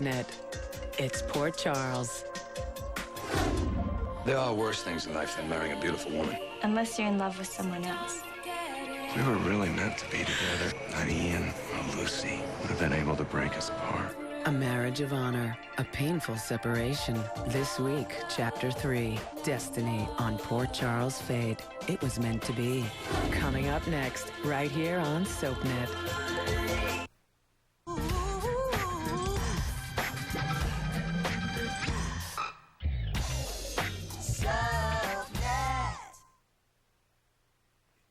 SoapNet. It's Port Charles. There are worse things in life than marrying a beautiful woman. Unless you're in love with someone else. We were really meant to be together. Not Ian or Lucy would have been able to break us apart. A marriage of honor, a painful separation. This week, Chapter 3, Destiny on Port Charles Fate. It was meant to be. Coming up next, right here on SoapNet.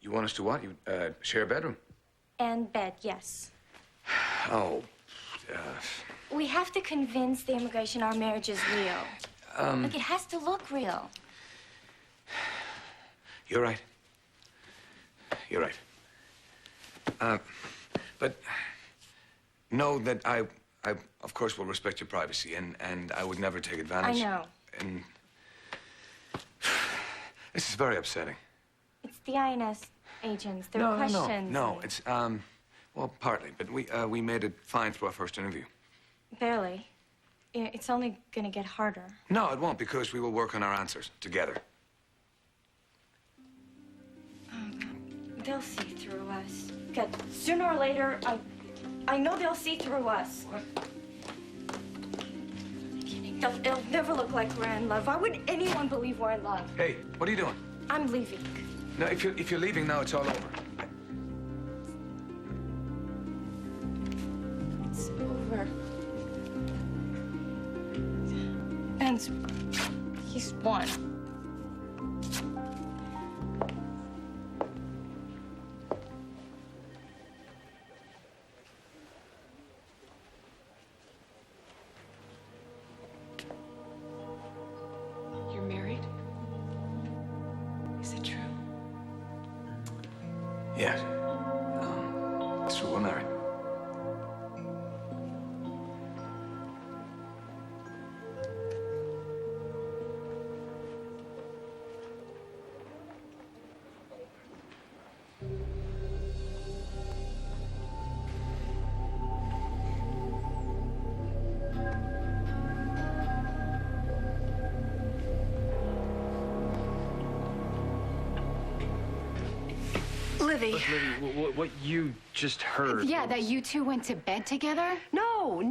You want us to what? You share a bedroom? And bed, yes. Oh, We have to convince the immigration our marriage is real. Like, it has to look real. You're right. You're right. But know that I, of course, will respect your privacy, and I would never take advantage. I know. And this is very upsetting. It's the INS agents. There are questions. No. It's, well, partly, but we made it fine through our first interview. Barely. It's only gonna get harder. No, it won't, because we will work on our answers together. They'll see through us. Good. Sooner or later, I know they'll see through us. What? It'll never look like we're in love. Why would anyone believe we're in love? Hey, what are you doing? I'm leaving. No, if you're leaving now, it's all over. It's over. And he's won. You're married? Is it true? Yes. It's true, we're married. Livy. Look, Livy, what you just heard. Yeah, that you two went to bed together? No,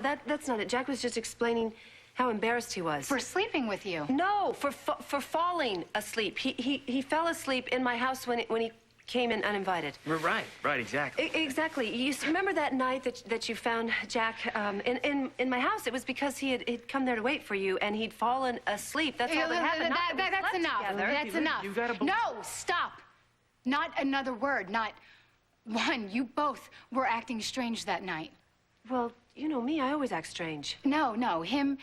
that's not it. Jack was just explaining how embarrassed he was. For sleeping with you? No, for falling asleep. He fell asleep in my house when he came in uninvited. Right, exactly. Exactly. You remember that night that you found Jack in my house? It was because he'd come there to wait for you, and he'd fallen asleep. That's all that happened. That's enough. Together. That's enough. You gotta No, stop. Not another word. Not one. You both were acting strange that night. Well, you know me. I always act strange. No, him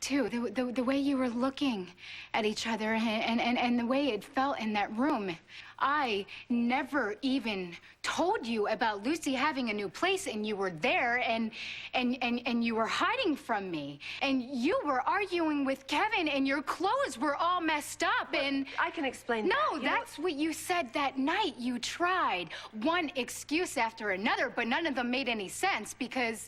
too. The way you were looking at each other and the way it felt in that room. I never even told you about Lucy having a new place, and you were there, and you were hiding from me, and you were arguing with Kevin, and your clothes were all messed up, and I can explain. No, that's what you said that night. You tried one excuse after another, but none of them made any sense because.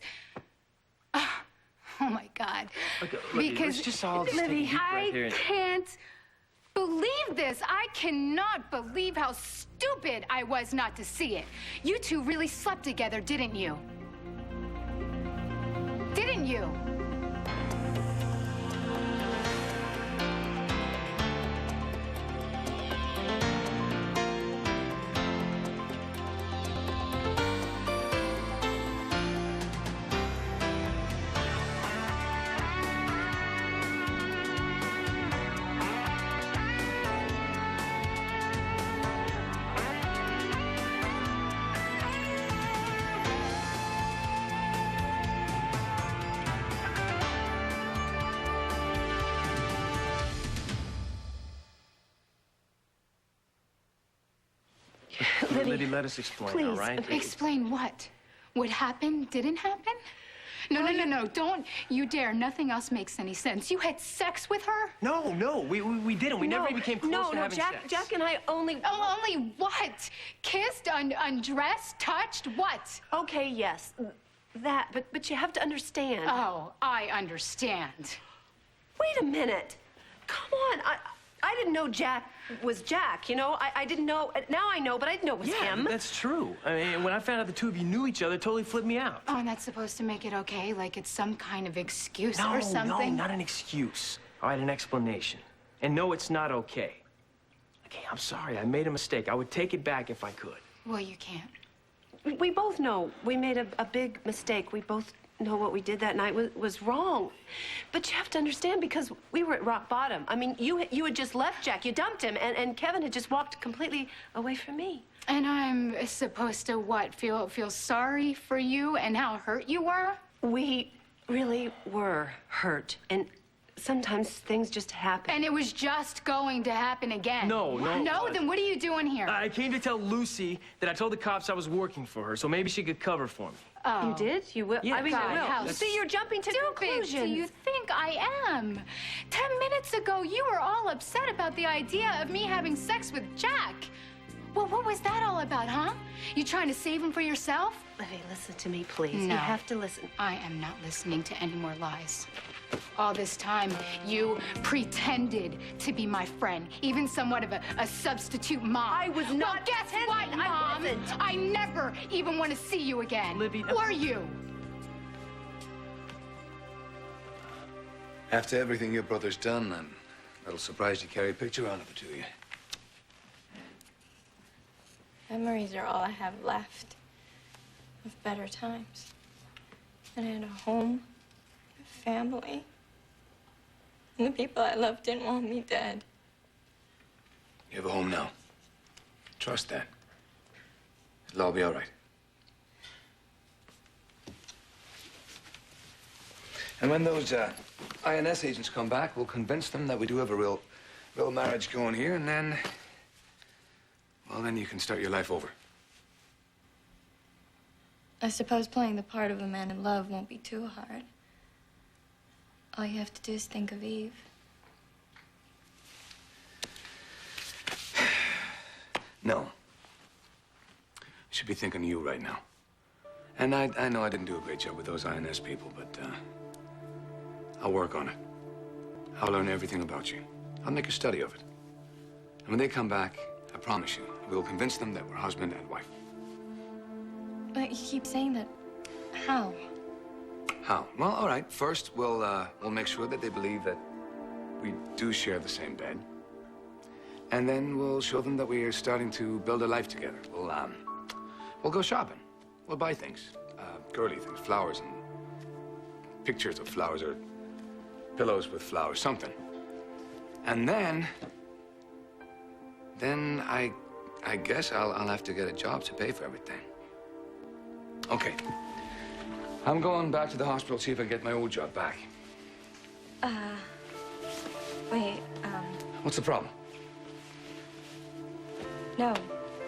Oh my God. Okay, because let's just all take a Livy, deep breath here. I can't believe this. I cannot believe how stupid I was not to see it. You two really slept together, didn't you? Didn't you? Liddy, let us explain, please. all right? Explain what? What happened didn't happen? No, don't you dare. Nothing else makes any sense. You had sex with her? No, we didn't. We never even came close to having Jack, sex. Jack and I only... Oh, only what? Kissed, undressed, touched, what? Okay, yes. that, but you have to understand. Oh, I understand. Wait a minute. Come on. I didn't know Jack was Jack, you know? I didn't know. Now I know, but I didn't know it was him. That's true. I mean, when I found out the two of you knew each other, it totally flipped me out. Oh, and that's supposed to make it okay? Like it's some kind of excuse No, or something? No, not an excuse. All right, an explanation. And no, it's not okay. Okay, I'm sorry. I made a mistake. I would take it back if I could. Well, you can't. We both know we made a big mistake. We both know what we did that night was wrong. But you have to understand, because we were at rock bottom. I mean, you had just left Jack. You dumped him, and Kevin had just walked completely away from me. And I'm supposed to what? Feel sorry for you and how hurt you were? We really were hurt, and sometimes things just happen. And it was just going to happen again. No. No, then what are you doing here? I came to tell Lucy that I told the cops I was working for her, so maybe she could cover for me. Oh. You did? You will? Yeah. I mean, God, you how will. See, you're jumping to Stupid conclusions. do you think I am? 10 minutes ago, you were all upset about the idea of me having sex with Jack. Well, what was that all about, huh? You trying to save him for yourself? Livy, listen to me, please. No. You have to listen. I am not listening to any more lies. All this time, you pretended to be my friend, even somewhat of a substitute mom. I was not Well, guess pretending. what, I Mom? wasn't. I never even want to see you again. Libby, Or you. After everything your brother's done, I'm a little surprised you carry a picture around of the two of you. Memories are all I have left of better times. And I had a home, a family. And the people I loved didn't want me dead. You have a home now. Trust that. It'll all be all right. And when those INS agents come back, we'll convince them that we do have a real marriage going here, and then, well, then you can start your life over. I suppose playing the part of a man in love won't be too hard. All you have to do is think of Eve. No. I should be thinking of you right now. And I know I didn't do a great job with those INS people, but I'll work on it. I'll learn everything about you. I'll make a study of it. And when they come back, I promise you, we'll convince them that we're husband and wife. But you keep saying that. How? How? Well, all right. First, we'll make sure that they believe that we do share the same bed. And then we'll show them that we are starting to build a life together. We'll go shopping. We'll buy things. Girly things, flowers and pictures of flowers or pillows with flowers, something. And then I guess I'll have to get a job to pay for everything. Okay. I'm going back to the hospital to see if I can get my old job back. Wait, What's the problem? no,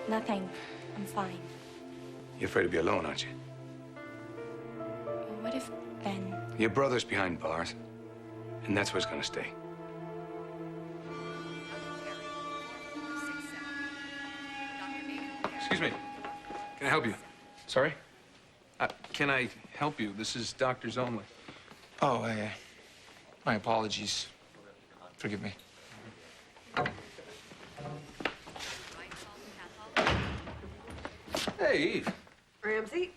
nothing. I'm fine. You're afraid to be alone, aren't you? Well, what if Ben... Your brother's behind bars, and that's where he's gonna stay. Excuse me. Can I help you? Sorry? Can I help you? This is doctors only. Oh, my apologies. Forgive me. Hey, Eve. Ramsey,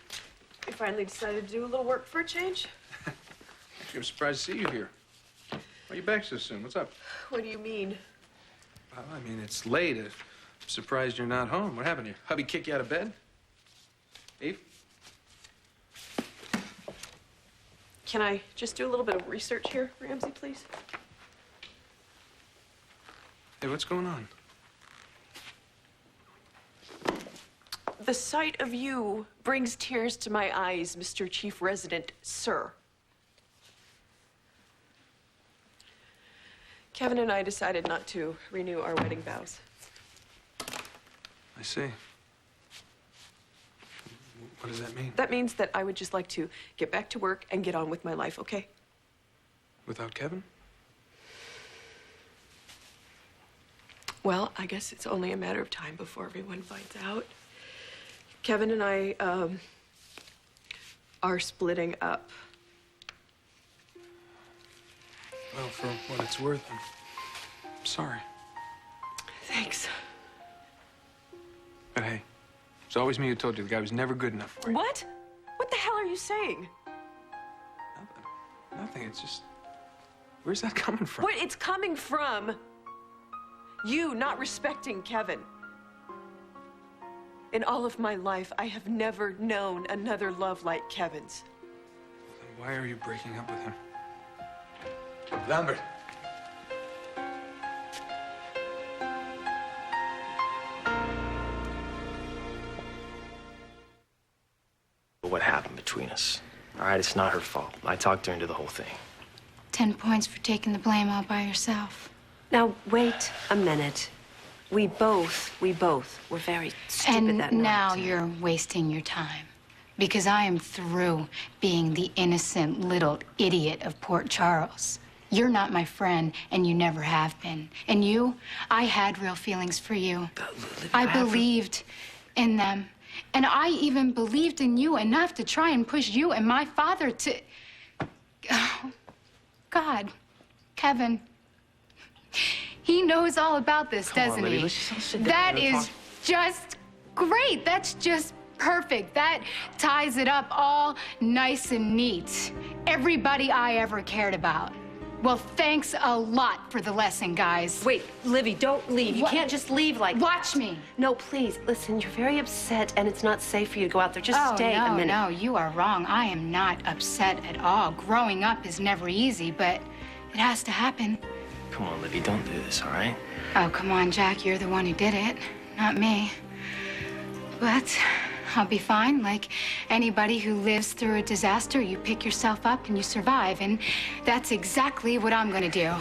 you finally decided to do a little work for a change? Actually, I'm surprised to see you here. Why are you back so soon? What's up? What do you mean? Well, I mean, it's late. I'm surprised you're not home. What happened? Your hubby kick you out of bed? Eve? Can I just do a little bit of research here, Ramsey, please? Hey, what's going on? The sight of you brings tears to my eyes, Mr. Chief Resident, sir. Kevin and I decided not to renew our wedding vows. I see. What does that mean? That means that I would just like to get back to work and get on with my life, okay? Without Kevin? Well, I guess it's only a matter of time before everyone finds out. Kevin and I are splitting up. Well, for what it's worth, I'm sorry. Thanks. But hey, it's always me who told you the guy was never good enough for you. What? What the hell are you saying? Nothing, it's just... Where's that coming from? What it's coming from you not respecting Kevin. In all of my life, I have never known another love like Kevin's. Then why are you breaking up with him? Lambert. What happened between us? All right, it's not her fault. I talked her into the whole thing. 10 points for taking the blame all by yourself. Now, wait a minute. We both were very stupid And that night. now you're wasting your time. Because I am through being the innocent little idiot of Port Charles. You're not my friend, and you never have been. And you, I had real feelings for you. I believed in them. And I even believed in you enough to try and push you and my father to... Oh, God. Kevin. He knows all about this, doesn't he? Let's just sit down That and is talk. just great. That's just perfect. That ties it up all nice and neat. Everybody I ever cared about. Well, thanks a lot for the lesson, guys. Wait, Livy, don't leave. You What? can't just leave like Watch that. me. No, please. Listen, you're very upset, and it's not safe for you to go out there. Just stay a minute. No, you are wrong. I am not upset at all. Growing up is never easy, but it has to happen. Come on, Livy, don't do this, all right? Oh, come on, Jack. You're the one who did it, not me. But I'll be fine. Like anybody who lives through a disaster, you pick yourself up and you survive. And that's exactly what I'm gonna do.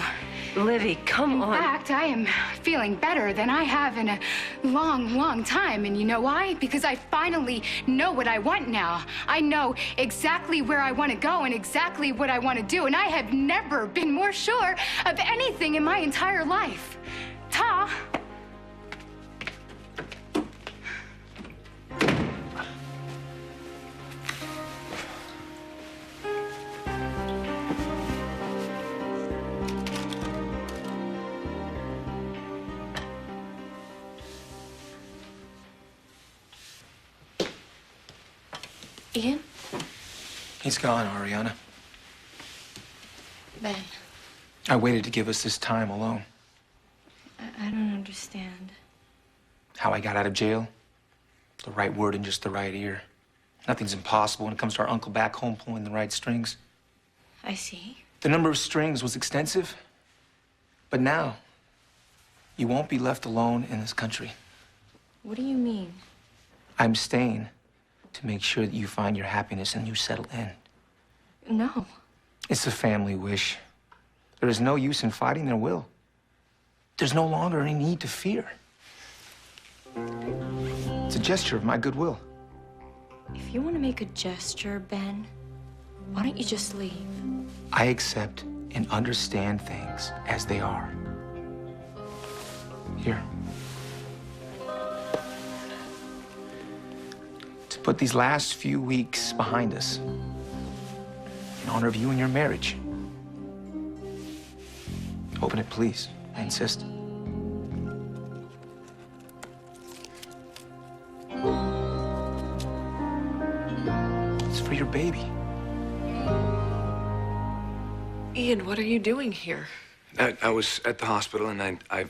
Livy, come on. In fact, I am feeling better than I have in a long, long time. And you know why? Because I finally know what I want now. I know exactly where I want to go and exactly what I want to do. And I have never been more sure of anything in my entire life. Ta! Ian? He's gone, Ariana. Ben, I waited to give us this time alone. I don't understand. How I got out of jail, the right word in just the right ear. Nothing's impossible when it comes to our uncle back home pulling the right strings. I see. The number of strings was extensive, but now you won't be left alone in this country. What do you mean? I'm staying to make sure that you find your happiness and you settle in. No. It's a family wish. There is no use in fighting their will. There's no longer any need to fear. It's a gesture of my goodwill. If you want to make a gesture, Ben, why don't you just leave? I accept and understand things as they are. Here. To put these last few weeks behind us in honor of you and your marriage. Open it, please. I insist. It's for your baby. Ian, what are you doing here? I was at the hospital and I...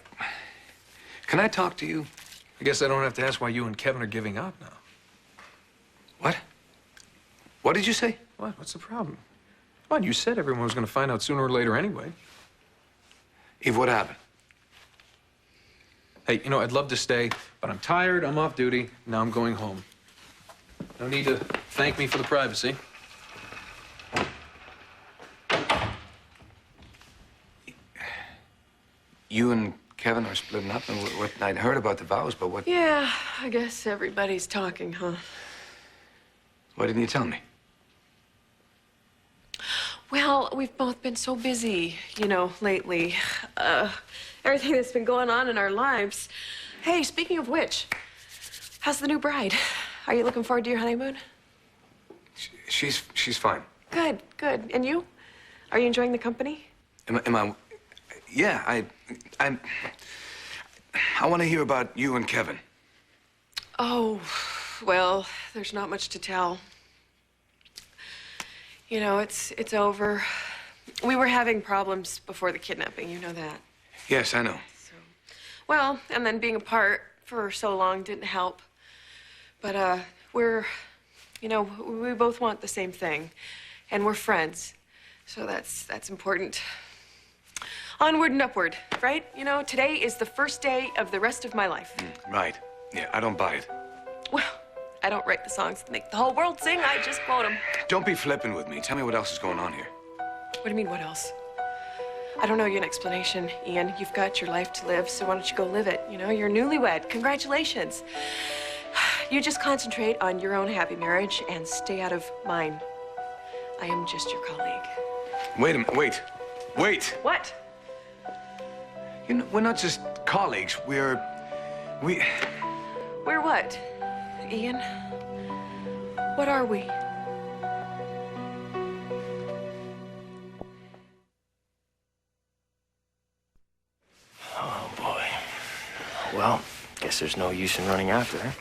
Can I talk to you? I guess I don't have to ask why you and Kevin are giving up now. What? What did you say? What? What's the problem? Come on, you said everyone was going to find out sooner or later anyway. Eve, what happened? Hey, you know, I'd love to stay, but I'm tired, I'm off duty, now I'm going home. No need to thank me for the privacy. You and Kevin are splitting up, and what I'd heard about the vows, but what... Yeah, I guess everybody's talking, huh? Why didn't you tell me? Well, we've both been so busy, you know, lately. Everything that's been going on in our lives. Hey, speaking of which, how's the new bride? Are you looking forward to your honeymoon? She's fine. Good, good. And you? Are you enjoying the company? Am I? Yeah, I want to hear about you and Kevin. Oh, well, there's not much to tell. You know, it's over. We were having problems before the kidnapping, you know that. Yes, I know. So, well, and then being apart for so long didn't help. But you know, we both want the same thing, and we're friends. So that's important. Onward and upward, right? You know, today is the first day of the rest of my life. Right. Yeah, I don't buy it. Well, I don't write the songs that make the whole world sing. I just quote them. Don't be flippant with me. Tell me what else is going on here. What do you mean, what else? I don't know you an explanation, Ian. You've got your life to live, so why don't you go live it? You know, you're newlywed. Congratulations. You just concentrate on your own happy marriage and stay out of mine. I am just your colleague. Wait a minute. Wait. What? You know, we're not just colleagues. We're what, Ian? What are we? Oh, boy. Well, guess there's no use in running after her.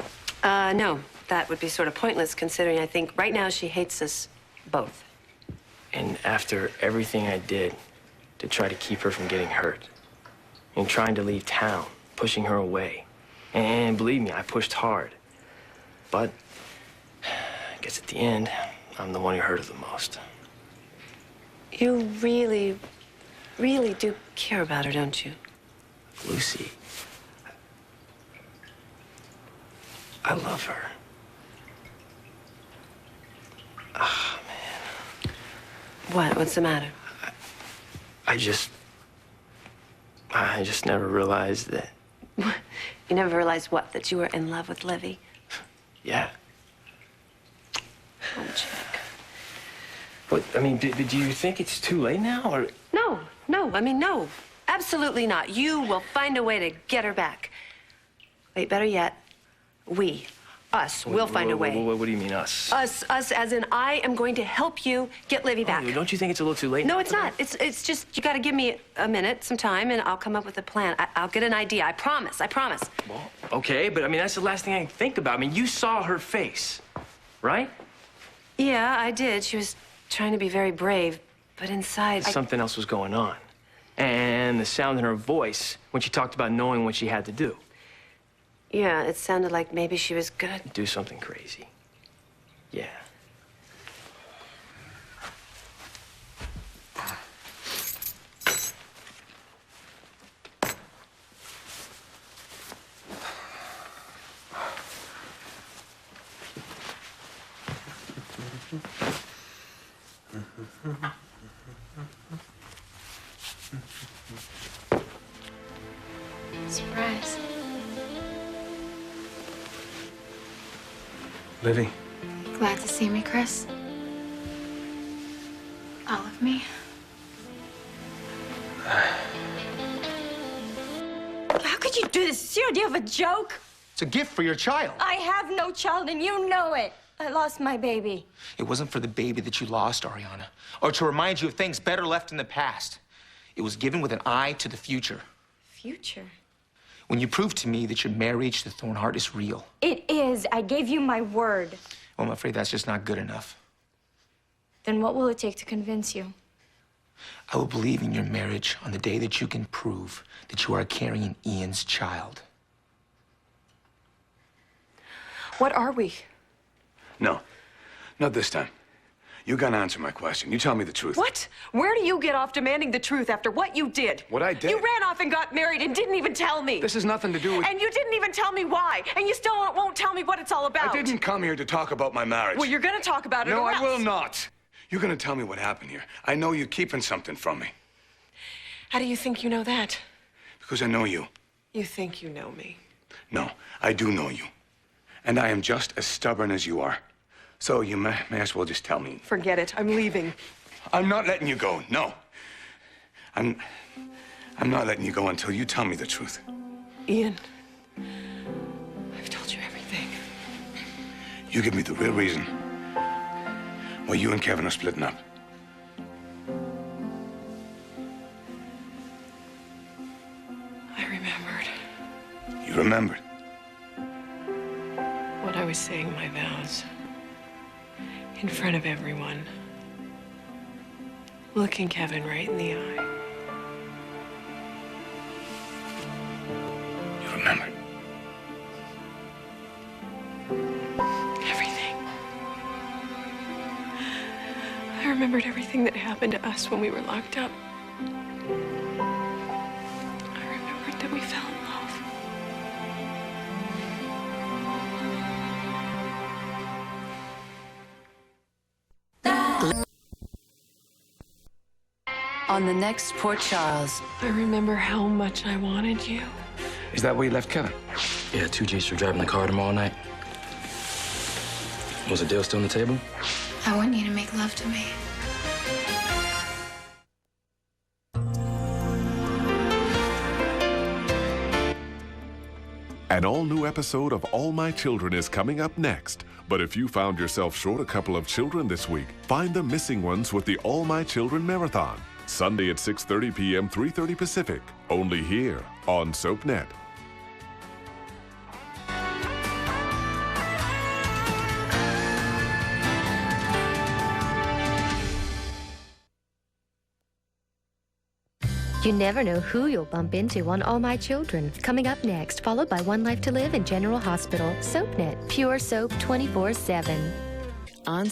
No, that would be sort of pointless considering I think right now she hates us both. And after everything I did to try to keep her from getting hurt, and trying to leave town, pushing her away. And believe me, I pushed hard. But I guess at the end, I'm the one who hurt her the most. You really, really do care about her, don't you? Lucy, I love her. Ah, man. What? What's the matter? I just never realized that. You never realized what? That you were in love with Livy? Yeah. Oh, Jack. But, I mean, do you think it's too late now, or? No. I mean, no. Absolutely not. You will find a way to get her back. Wait, better yet, us, will find a way. What do you mean, us? Us as in I am going to help you get Livy back. Oh, don't you think it's a little too late? No, it's not. It's just, you gotta give me a minute, some time, and I'll come up with a plan. I'll get an idea. I promise. Well, okay, but I mean, that's the last thing I can think about. I mean, you saw her face, right? Yeah, I did. She was trying to be very brave, but inside, Something else was going on. And the sound in her voice when she talked about knowing what she had to do. Yeah, it sounded like maybe she was gonna Do something crazy. Yeah. Surprise. Livy. Glad to see me, Chris. All of me. How could you do this? Do you have a joke? It's a gift for your child. I have no child, and you know it. I lost my baby. It wasn't for the baby that you lost, Ariana, or to remind you of things better left in the past. It was given with an eye to the future. Future? When you proved to me that your marriage to Thornhart is real. It is. I gave you my word. Well, I'm afraid that's just not good enough. Then what will it take to convince you? I will believe in your marriage on the day that you can prove that you are carrying Ian's child. What are we? No, not this time. You gotta answer my question. You tell me the truth. What? Where do you get off demanding the truth after what you did? What I did? You ran off and got married and didn't even tell me. This has nothing to do with... And you didn't even tell me why. And you still won't tell me what it's all about. I didn't come here to talk about my marriage. Well, you're gonna talk about it No, or I else. will not. You're gonna tell me what happened here. I know you're keeping something from me. How do you think you know that? Because I know you. You think you know me. No, I do know you. And I am just as stubborn as you are. So you may as well just tell me. Forget it. I'm leaving. I'm not letting you go, no. I'm not letting you go until you tell me the truth. Ian, I've told you everything. You give me the real reason, Well, you and Kevin are splitting up. I remembered You remembered? what I was saying my vows. In front of everyone. Looking Kevin right in the eye. You remembered? Everything. I remembered everything that happened to us when we were locked up. I remembered that we fell in love. On the next Port Charles. I remember how much I wanted you. Is that where you left Kevin? Yeah, 2 G's for driving the car tomorrow night. Was the deal still on the table? I want you to make love to me. An all-new episode of All My Children is coming up next. But if you found yourself short a couple of children this week, find the missing ones with the All My Children Marathon. Sunday at 6:30 p.m., 3:30 Pacific. Only here on SoapNet. You never know who you'll bump into on All My Children. Coming up next, followed by One Life to Live in General Hospital. SoapNet, pure soap 24/7. On